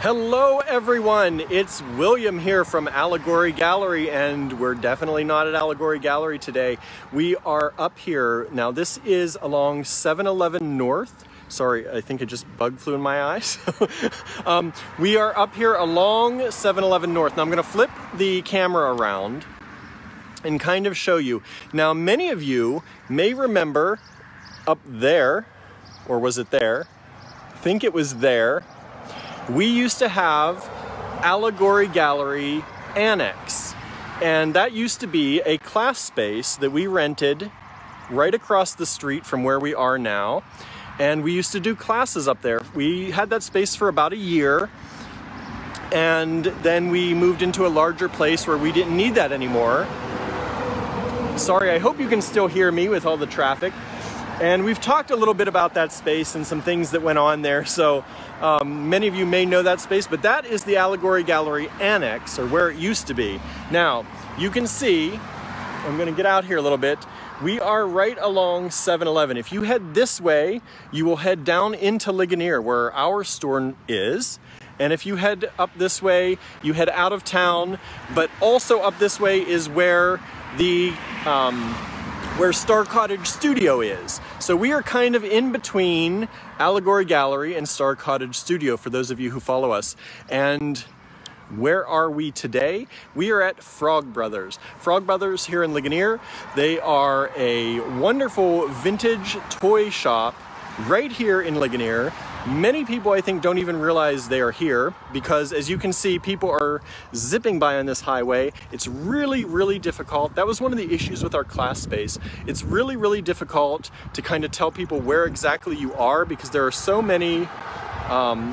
Hello everyone, it's William here from Allegory Gallery, and we're definitely not at Allegory Gallery today. We are up here. Now this is along 711 North. Sorry, I think it just bug flew in my eyes. We are up here along 711 North. Now I'm gonna flip the camera around and kind of show you. Now many of you may remember up there, or was it there? I think it was there. We used to have Allegory Gallery Annex, and that used to be a class space that we rented right across the street from where we are now, and we used to do classes up there. We had that space for about a year, and then we moved into a larger place where we didn't need that anymore. Sorry, I hope you can still hear me with all the traffic. And we've talked a little bit about that space and some things that went on there, so many of you may know that space, but that is the Allegory Gallery Annex, or where it used to be. Now, you can see, I'm going to get out here a little bit, we are right along 711. If you head this way, you will head down into Ligonier, where our store is. And if you head up this way, you head out of town, but also up this way is where the where Star Cottage Studio is. So we are kind of in between Allegory Gallery and Star Cottage Studio, for those of you who follow us. And where are we today? We are at Frog Brothers. Frog Brothers here in Ligonier. They are a wonderful vintage toy shop right here in Ligonier. Many people, I think, don't even realize they are here because, as you can see, people are zipping by on this highway. It's really, really difficult. That was one of the issues with our class space. It's really, really difficult to kind of tell people where exactly you are because there are so many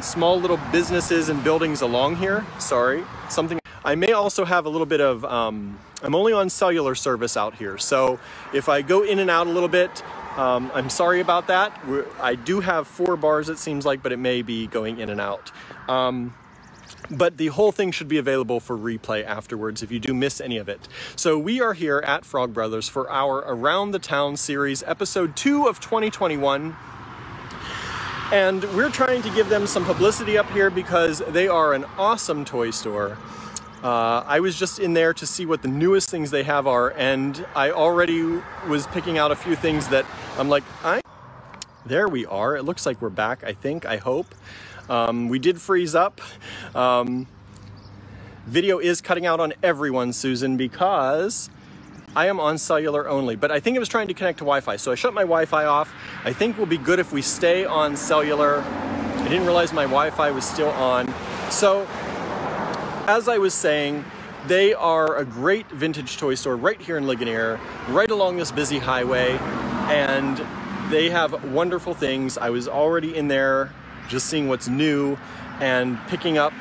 small little businesses and buildings along here. Sorry, something. I may also have a little bit of, I'm only on cellular service out here. So if I go in and out a little bit, I'm sorry about that. I do have 4 bars, it seems like, but it may be going in and out. But the whole thing should be available for replay afterwards if you do miss any of it. So we are here at Frog Brothers for our Around the Town series, episode 2 of 2021. And we're trying to give them some publicity up here because they are an awesome toy store. I was just in there to see what the newest things they have are, and I already was picking out a few things that I'm like, there we are. It looks like we're back, I think, I hope. We did freeze up. Video is cutting out on everyone, Susan, because I am on cellular only, but I think it was trying to connect to Wi-Fi, so I shut my Wi-Fi off. I think we'll be good if we stay on cellular. I didn't realize my Wi-Fi was still on. So, as I was saying, they are a great vintage toy store right here in Ligonier, right along this busy highway, and they have wonderful things. I was already in there just seeing what's new and picking out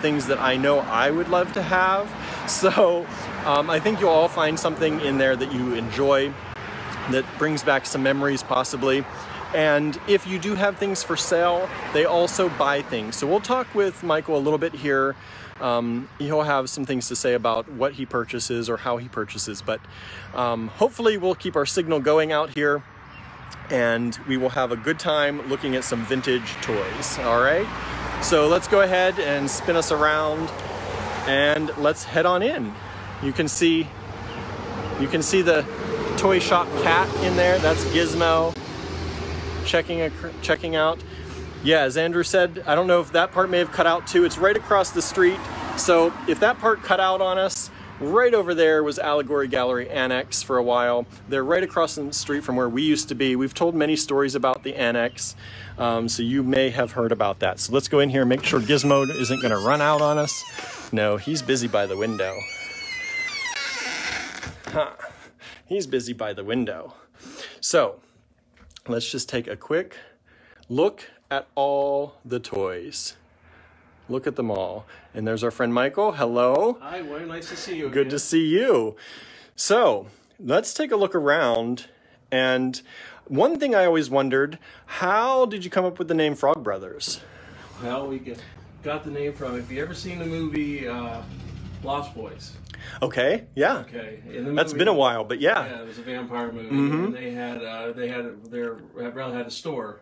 things that I know I would love to have. So I think you'll all find something in there that you enjoy, that brings back some memories possibly. And if you do have things for sale, they also buy things. So we'll talk with Michael a little bit here. He'll have some things to say about what he purchases or how he purchases, but hopefully we'll keep our signal going out here and we will have a good time looking at some vintage toys. All right, so let's go ahead and spin us around and let's head on in. You can see the toy shop cat in there. That's Gizmo checking out. Yeah, as Andrew said, I don't know if that part may have cut out too. It's right across the street. So if that part cut out on us, right over there was Allegory Gallery Annex for a while. They're right across the street from where we used to be. We've told many stories about the Annex, so you may have heard about that. So let's go in here and make sure Gizmo isn't gonna run out on us. No, he's busy by the window. He's busy by the window. So let's just take a quick look at all the toys. Look at them all. And there's our friend Michael. Hello. Hi, Wayne. Nice to see you again. Good to see you. So let's take a look around. And one thing I always wondered, how did you come up with the name Frog Brothers? Well, we got the name from, if you ever seen the movie Lost Boys. Okay, yeah. Okay. That's been a while, but yeah. Yeah, it was a vampire movie. Mm-hmm. And they had a store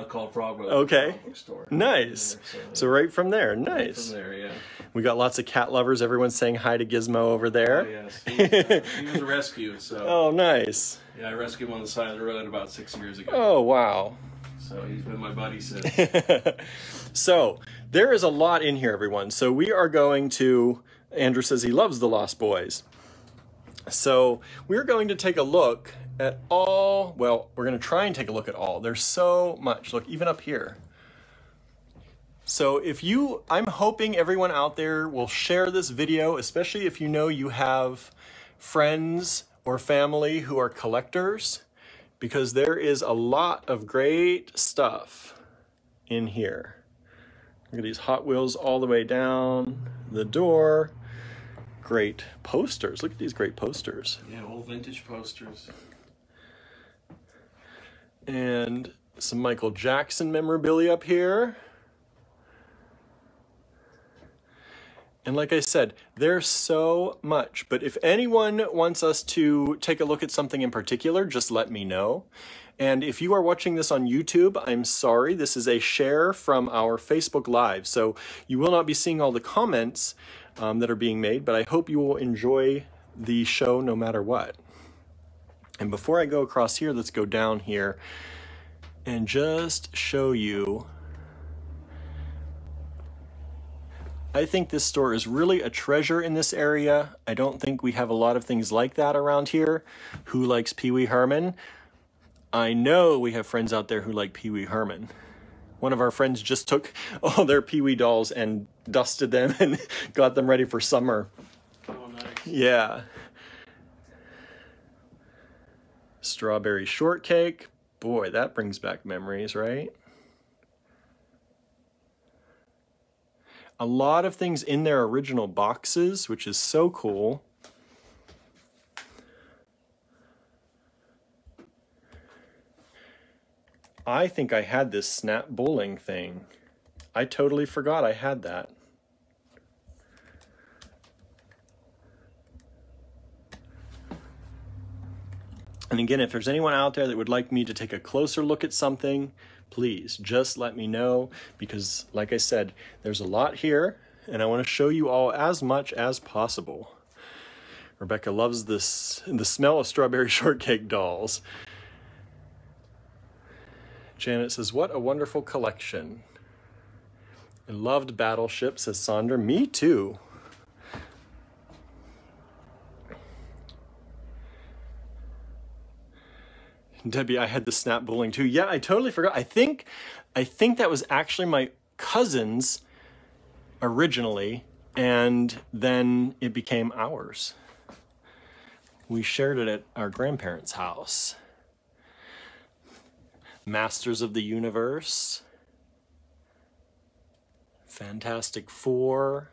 Called Frog Brothers. Okay. Comic book store. Nice. Yeah, So right from there. right Nice. from there, yeah. We got lots of cat lovers. Everyone's saying hi to Gizmo over there. Oh, yes. He was a rescue, so. Oh, nice. Yeah, I rescued him on the side of the road about 6 years ago. Oh, wow. So he's been my buddy since. So there is a lot in here, everyone. So we are going to, Andrew says he loves the Lost Boys. So we're going to take a look at all, well, we're going to try and take a look at all. There's so much. Look, even up here. So I'm hoping everyone out there will share this video, especially if you know you have friends or family who are collectors, because there is a lot of great stuff in here. Look at these Hot Wheels all the way down the door. Great posters. Look at these great posters. Yeah, old vintage posters. And some Michael Jackson memorabilia up here. And like I said, there's so much, but if anyone wants us to take a look at something in particular, just let me know. And if you are watching this on YouTube, I'm sorry, this is a share from our Facebook Live, so you will not be seeing all the comments that are being made, but I hope you will enjoy the show no matter what. And before I go across here, let's go down here and just show you. I think this store is really a treasure in this area. I don't think we have a lot of things like that around here. Who likes Pee Wee Herman? I know we have friends out there who like Pee Wee Herman. One of our friends just took all their Pee Wee dolls and dusted them and got them ready for summer. Oh, nice. Yeah. Strawberry shortcake. Boy, that brings back memories, right? A lot of things in their original boxes, which is so cool. I think I had this snap bowling thing. I totally forgot I had that. And again, if there's anyone out there that would like me to take a closer look at something, please just let me know, because like I said, there's a lot here and I want to show you all as much as possible. Rebecca loves the smell of strawberry shortcake dolls. Janet says, what a wonderful collection. I loved Battleship, says Sandra. Me too. Debbie, I had the snap bowling too. Yeah, I totally forgot. I think that was actually my cousin's originally, and then it became ours. We shared it at our grandparents' house. Masters of the Universe. Fantastic Four.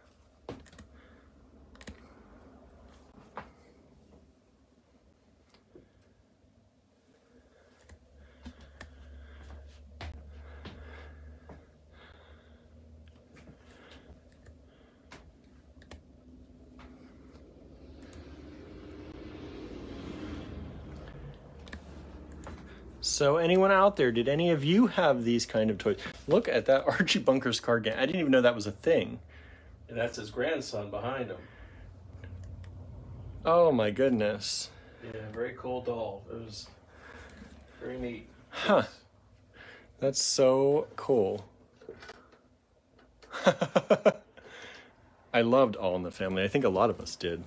So anyone out there, did any of you have these kind of toys? Look at that Archie Bunker's card game. I didn't even know that was a thing. And that's his grandson behind him. Oh my goodness. Yeah, very cool doll. It was very neat. Huh. That's so cool. I loved All in the Family. I think a lot of us did.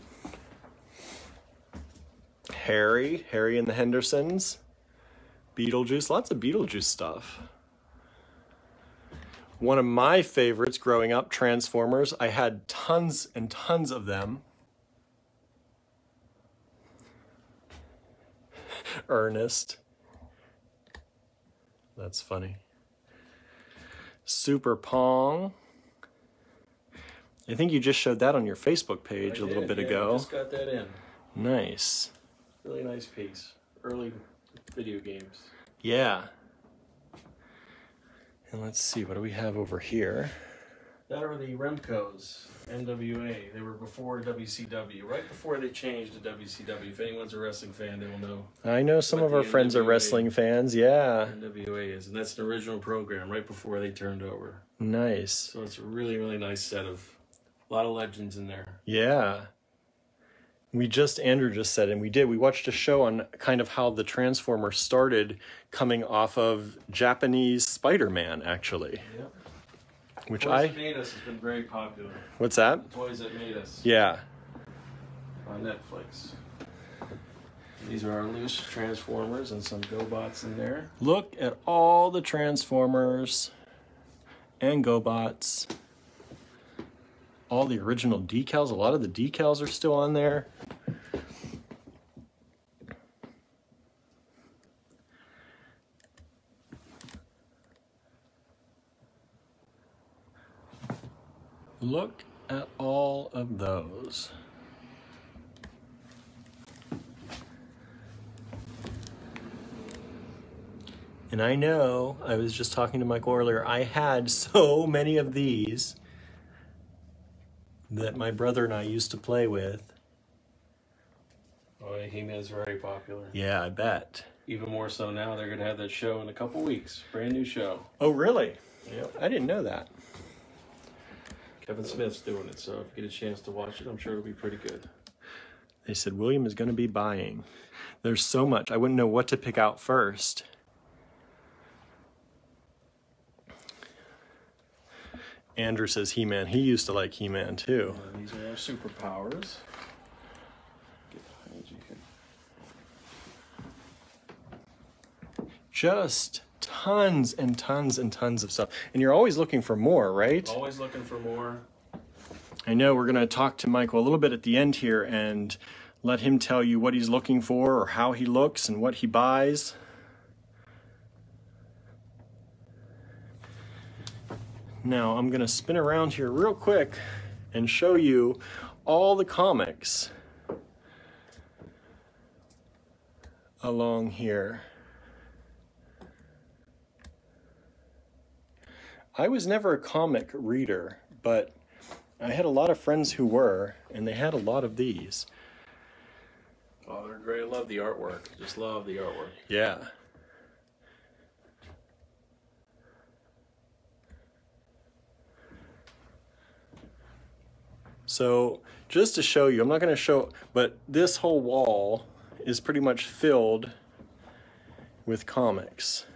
Harry and the Hendersons. Beetlejuice, lots of Beetlejuice stuff. One of my favorites growing up, Transformers. I had tons and tons of them. Ernest. That's funny. Super Pong. I think you just showed that on your Facebook page a little bit ago. I just got that in. Nice. Really nice piece. Early video games. Yeah. And let's see, what do we have over here? That are the Remcos, NWA. They were before WCW, right before they changed to WCW. If anyone's a wrestling fan, they will know. I know some of our friends are wrestling fans, yeah. NWA is, and that's an original program right before they turned over. Nice. So it's a really, really nice set of, a lot of legends in there. Yeah. Andrew just said, and we watched a show on kind of how the Transformers started coming off of Japanese Spider-Man, actually. Yep. Which Toys That Made Us has been very popular. What's that? The Toys That Made Us. Yeah. On Netflix. These are our loose Transformers and some GoBots in there. Look at all the Transformers and GoBots. All the original decals. A lot of the decals are still on there. Look at all of those. And I know, I was just talking to Michael earlier, I had so many of these that my brother and I used to play with. Oh, He-Man's very popular. Yeah, I bet. Even more so now. They're going to have that show in a couple weeks. Brand new show. Oh, really? Yep. I didn't know that. Kevin Smith's doing it, so if you get a chance to watch it, I'm sure it'll be pretty good. They said William is going to be buying. There's so much. I wouldn't know what to pick out first. Andrew says He-Man. He used to like He-Man too. These are our superpowers. Get behind you here. Just tons and tons and tons of stuff. And you're always looking for more, right? Always looking for more. I know we're going to talk to Michael a little bit at the end here and let him tell you what he's looking for or how he looks and what he buys. Now I'm going to spin around here real quick and show you all the comics along here. I was never a comic reader, but I had a lot of friends who were, and they had a lot of these. Oh, they're great. I love the artwork. Just love the artwork. Yeah. So just to show you, I'm not going to show, but this whole wall is pretty much filled with comics.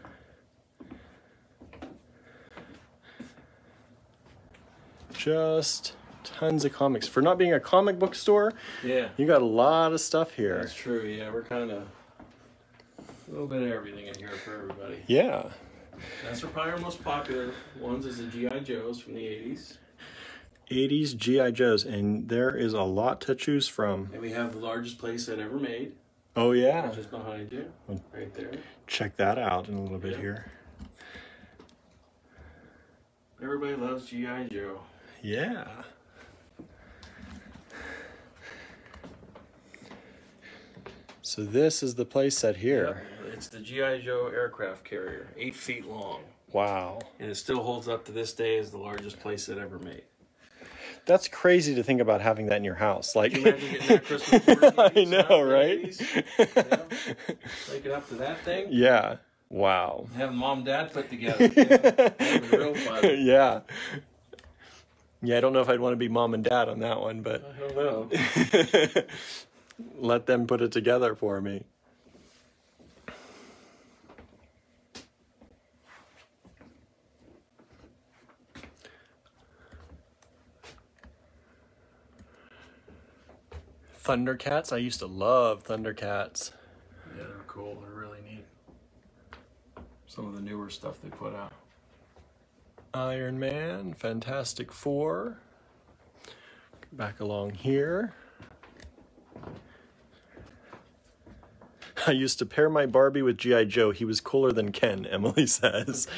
Just tons of comics. For not being a comic book store, Yeah. you got a lot of stuff here. That's true, yeah. We're kind of a little bit of everything in here for everybody. Yeah. That's probably our most popular ones is the G.I. Joes from the 80s. 80s G.I. Joes, and there is a lot to choose from. And we have the largest playset ever made. Oh, yeah. Just behind you, right there. Check that out in a little bit here. Everybody loves G.I. Joe. Yeah. So this is the playset here. Yep. It's the G.I. Joe aircraft carrier, 8 feet long. Wow. And it still holds up to this day as the largest playset ever made. That's crazy to think about having that in your house. Like, Can you imagine getting that Christmas board I games know, out in the right? 80s? Yeah. Take it up to that thing. Yeah. Wow. Have mom and dad put together. Yeah. That was real fun. Yeah. Yeah, I don't know if I'd want to be mom and dad on that one, but I don't know. let them put it together for me. Thundercats. I used to love Thundercats. Yeah, they're cool. They're really neat. Some of the newer stuff they put out. Iron Man, Fantastic Four. Back along here. I used to pair my Barbie with G.I. Joe. He was cooler than Ken, Emily says.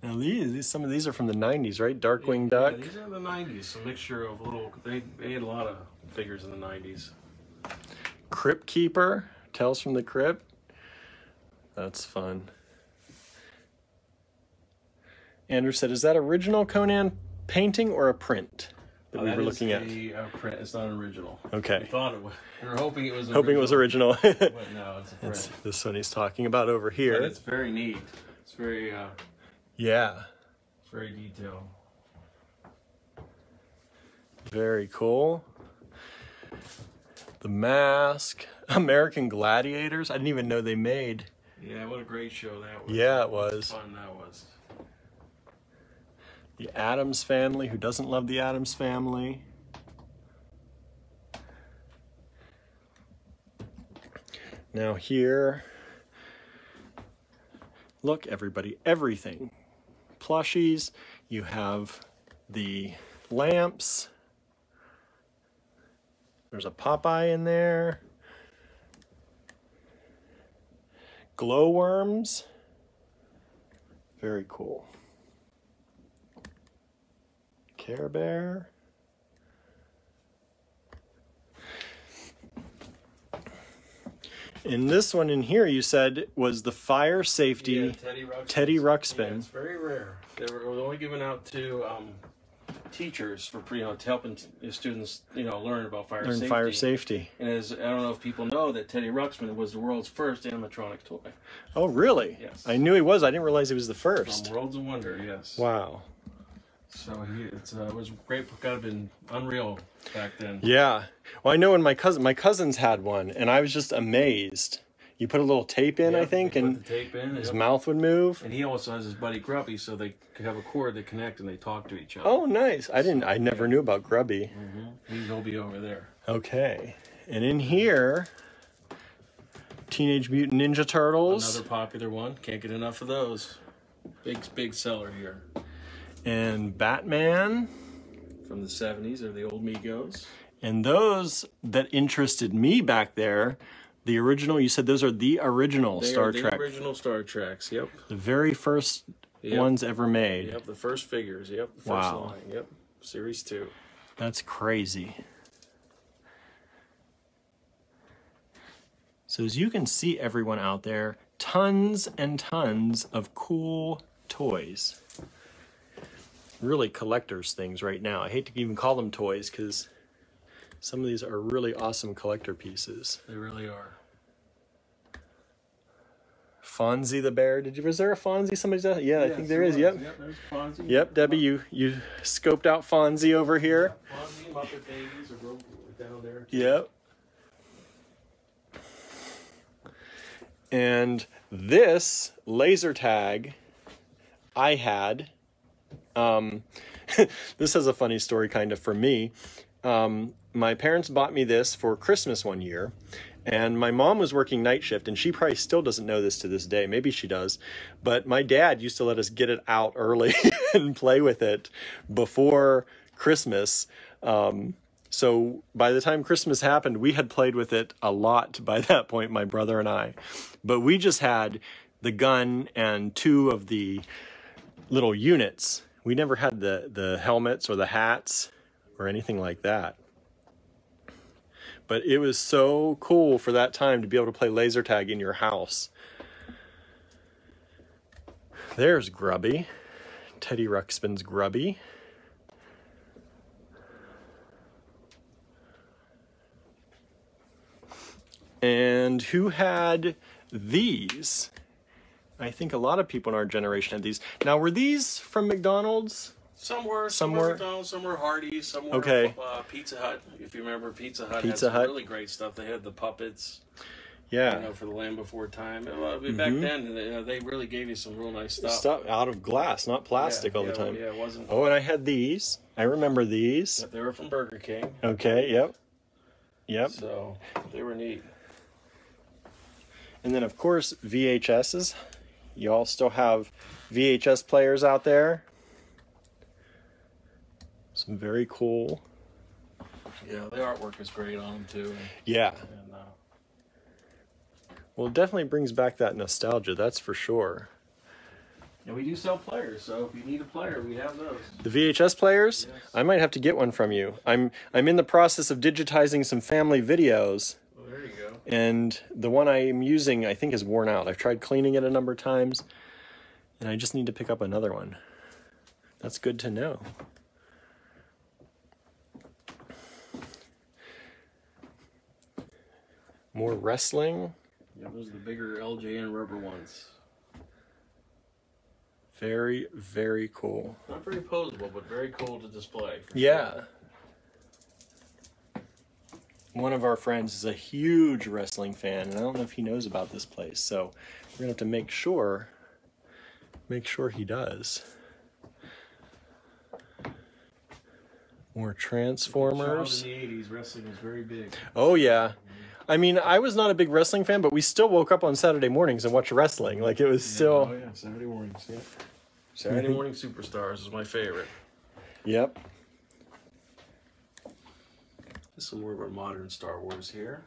Now some of these are from the 90s, right? Darkwing Duck. Yeah, these are the 90s. A mixture of little... They had a lot of figures in the 90s. Crypt Keeper. Tales from the Crypt. That's fun. Andrew said, is that original Conan painting or a print that we were looking at? A print. It's not an original. Okay. We thought it was. We were hoping it was original. Hoping it was original. But no, it's a print. It's this one he's talking about over here. But it's very neat. It's very, yeah. it's very detailed. Very cool. The mask. American Gladiators. I didn't even know they made. Yeah, what a great show that was. Yeah, it was. What fun that was. The Addams Family. Who doesn't love the Addams Family? Now here, look everybody, everything. Plushies, you have the lamps. There's a Popeye in there. Glowworms. Very cool. Care Bear. And this one in here, you said, was the fire safety Teddy Ruxpin. Yeah, it's very rare. They were only given out to teachers for helping students learn about fire safety. And as I don't know if people know that Teddy Ruxpin was the world's first animatronic toy. Oh, really? Yes. I knew he was. I didn't realize he was the first. From Worlds of Wonder, yes. Wow. So it was great. Got to been unreal back then. Yeah. Well, I know when my cousins had one, and I was just amazed. You put a little tape in, I think, and put the tape in, his mouth would move. And he also has his buddy Grubby, so they could have a cord that connect and they talk to each other. Oh, nice. I never knew about Grubby. He'll be over there. Okay. And in here, Teenage Mutant Ninja Turtles. Another popular one. Can't get enough of those. Big seller here. And Batman. From the 70s, or the old Migos. And those that interested me back there, the original, you said those are the original Star Trek. The original Star Treks, yep. The very first ones ever made. Yep, the first figures, yep. The first line, yep. Series 2. That's crazy. So as you can see, everyone out there, tons and tons of cool toys. Really collector's things right now. I hate to even call them toys because some of these are really awesome collector pieces. They really are. Fonzie the Bear. Was there a Fonzie? Somebody's out? Yeah, I think there is. Yep. Yep, there's Fonzie. Yep, Debbie, you scoped out Fonzie over here. Fonzie, Muppet Babies are down there. Yep. And this laser tag I had. This has a funny story kind of for me. My parents bought me this for Christmas one year, and my mom was working night shift, and she probably still doesn't know this to this day. Maybe she does, but my dad used to let us get it out early and play with it before Christmas. So by the time Christmas happened, we had played with it a lot by that point, my brother and I. But we just had the gun and two of the little units. We never had the helmets or the hats or anything like that. But it was so cool for that time to be able to play laser tag in your house. There's Grubby. Teddy Ruxpin's Grubby. And who had these? I think a lot of people in our generation had these. Now, were these from McDonald's? Some were McDonald's, some were Hardee's, some were Pizza Hut. If you remember, Pizza Hut had some really great stuff. They had the puppets. Yeah. For the Land Before Time. Back then, they really gave you some real nice stuff. Stuff out of glass, not plastic all the time. Yeah, it wasn't. Oh, and I had these. I remember these. They were from Burger King. Okay, yep. So, they were neat. And then, of course, VHSs. You all still have VHS players out there. Some very cool. Yeah, the artwork is great on them, too. Yeah. Well, it definitely brings back that nostalgia, that's for sure. And we do sell players, so if you need a player, we have those. The VHS players? Yes. I might have to get one from you. I'm in the process of digitizing some family videos. Well, there you go. And the one I am using, I think, is worn out. I've tried cleaning it a number of times, and I just need to pick up another one. That's good to know. More wrestling. Yeah, those are the bigger LJN rubber ones. Very, very cool. Not very posable, but very cool to display. Yeah. Sure. One of our friends is a huge wrestling fan, and I don't know if he knows about this place, so we're gonna have to make sure he does. More Transformers. In the 80s, wrestling was very big. Oh yeah. I mean, I was not a big wrestling fan, but we still woke up on Saturday mornings and watched wrestling. Like, it was still... Oh yeah, Saturday mornings, yeah. Saturday Morning Superstars is my favorite. Yep. Some more of our modern Star Wars here.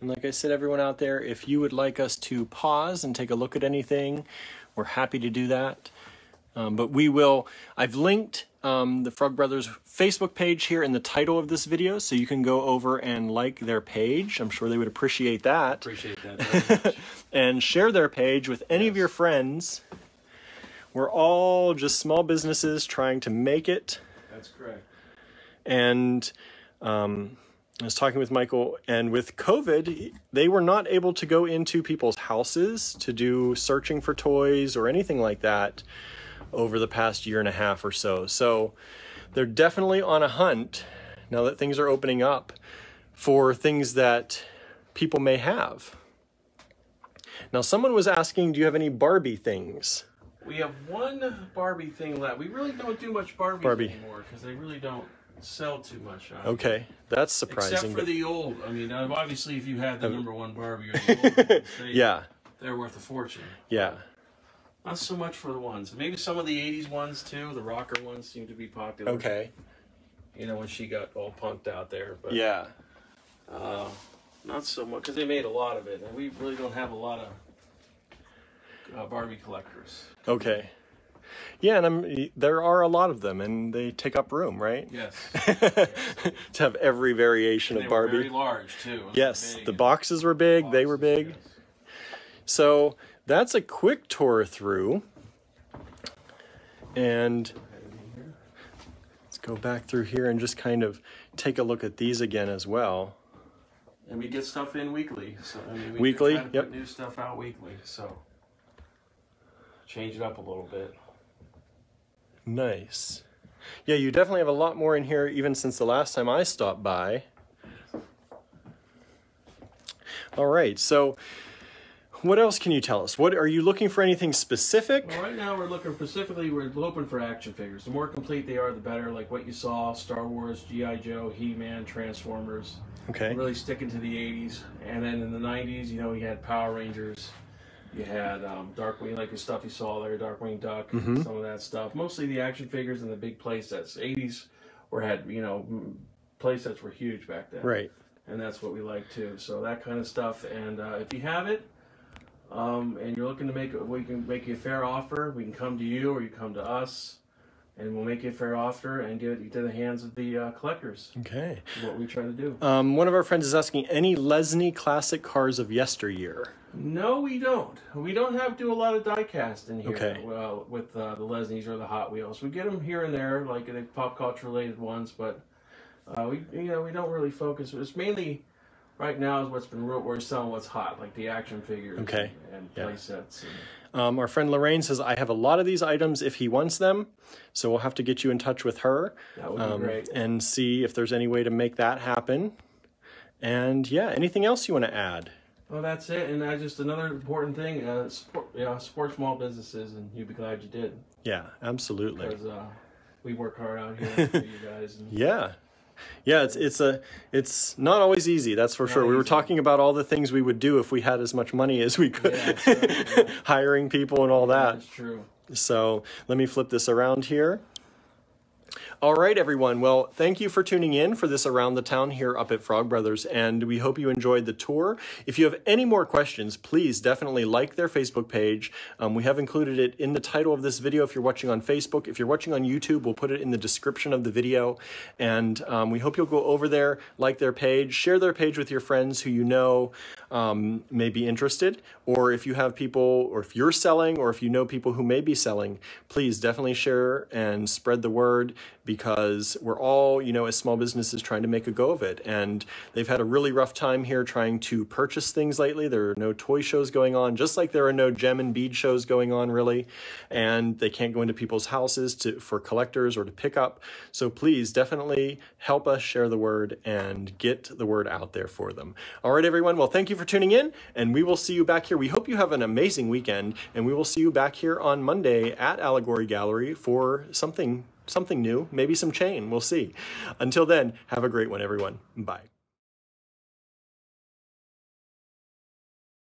And like I said, everyone out there, if you would like us to pause and take a look at anything, we're happy to do that. But we will, I've linked the Frog Brothers Facebook page here in the title of this video, so you can go over and like their page. I'm sure they would appreciate that. Appreciate that very much. And share their page with any of your friends. We're all just small businesses trying to make it. That's correct. And I was talking with Michael, and with COVID, they were not able to go into people's houses to do searching for toys or anything like that over the past year and a half or so. So they're definitely on a hunt, now that things are opening up, for things that people may have. Now, someone was asking, do you have any Barbie things? We have one Barbie thing left. We really don't do much Barbie anymore because they really don't sell too much. Okay, that's surprising. Except for the old. I mean, obviously, if you had the #1 Barbie or the old ones, yeah, they're worth a fortune. Yeah. Not so much for the ones. Maybe some of the 80s ones, too. The rocker ones seem to be popular. Okay. You know, when she got all punked out there. But, yeah. Not so much, because they made a lot of it. And we really don't have a lot of Barbie collectors. Okay. Yeah, and there are a lot of them, and they take up room, right? Yes. To have every variation of Barbie. They were very large, too. Yes, the boxes were big, they were big. Yes. So that's a quick tour through. And let's go back through here and just kind of take a look at these again as well. And we get stuff in weekly. So I mean, we try to put new stuff out weekly, so change it up a little bit. Nice. Yeah, you definitely have a lot more in here even since the last time I stopped by. All right, so what else can you tell us? What are you looking for, anything specific? Well, right now we're looking specifically, we're hoping for action figures. The more complete they are, the better. Like what you saw, Star Wars, G.I. Joe, He-Man, Transformers. Okay. Really sticking to the 80s. And then in the 90s, you know, we had Power Rangers. You had Darkwing, like the stuff you saw there, Darkwing Duck, some of that stuff. Mostly the action figures and the big play sets. 80s had, you know, play sets were huge back then. Right. And that's what we like too. So that kind of stuff. And if you have it, and you're looking to we can make you a fair offer. We can come to you or you come to us. And we'll make you a fair offer and give it to the hands of the collectors. Okay. That's what we try to do. One of our friends is asking, any Lesney classic cars of yesteryear? No, we don't. We don't do a lot of die cast in here. Okay. With the Lesneys or the Hot Wheels. We get them here and there, like the pop culture related ones, but we don't really focus. It's mainly right now is we're selling what's hot, like the action figures and play sets. Our friend Lorraine says, I have a lot of these items if he wants them, so we'll have to get you in touch with her. That would be great. And see if there's any way to make that happen. And yeah, anything else you want to add? Well, that's it. And just another important thing, support small businesses, and you'd be glad you did. Yeah, absolutely. Because we work hard out here for you guys. And yeah. Yeah, it's not always easy, that's for sure. We were talking about all the things we would do if we had as much money as we could. Yeah. Hiring people and all that. That's true. So let me flip this around here. All right, everyone. Well, thank you for tuning in for this Around the Town here up at Frog Brothers, and we hope you enjoyed the tour. If you have any more questions, please definitely like their Facebook page. We have included it in the title of this video if you're watching on Facebook. If you're watching on YouTube, we'll put it in the description of the video, and we hope you'll go over there, like their page, share their page with your friends who you know may be interested, or if you have people, or if you're selling, or if you know people who may be selling, please definitely share and spread the word, because we're all, you know, as small businesses trying to make a go of it. And they've had a really rough time here trying to purchase things lately. There are no toy shows going on, just like there are no gem and bead shows going on, really. And they can't go into people's houses for collectors or to pick up. So please definitely help us share the word and get the word out there for them. All right, everyone. Well, thank you for tuning in, and we will see you back here. We hope you have an amazing weekend, and we will see you back here on Monday at Allegory Gallery for something new, maybe some chain. We'll see. Until then, have a great one, everyone. Bye.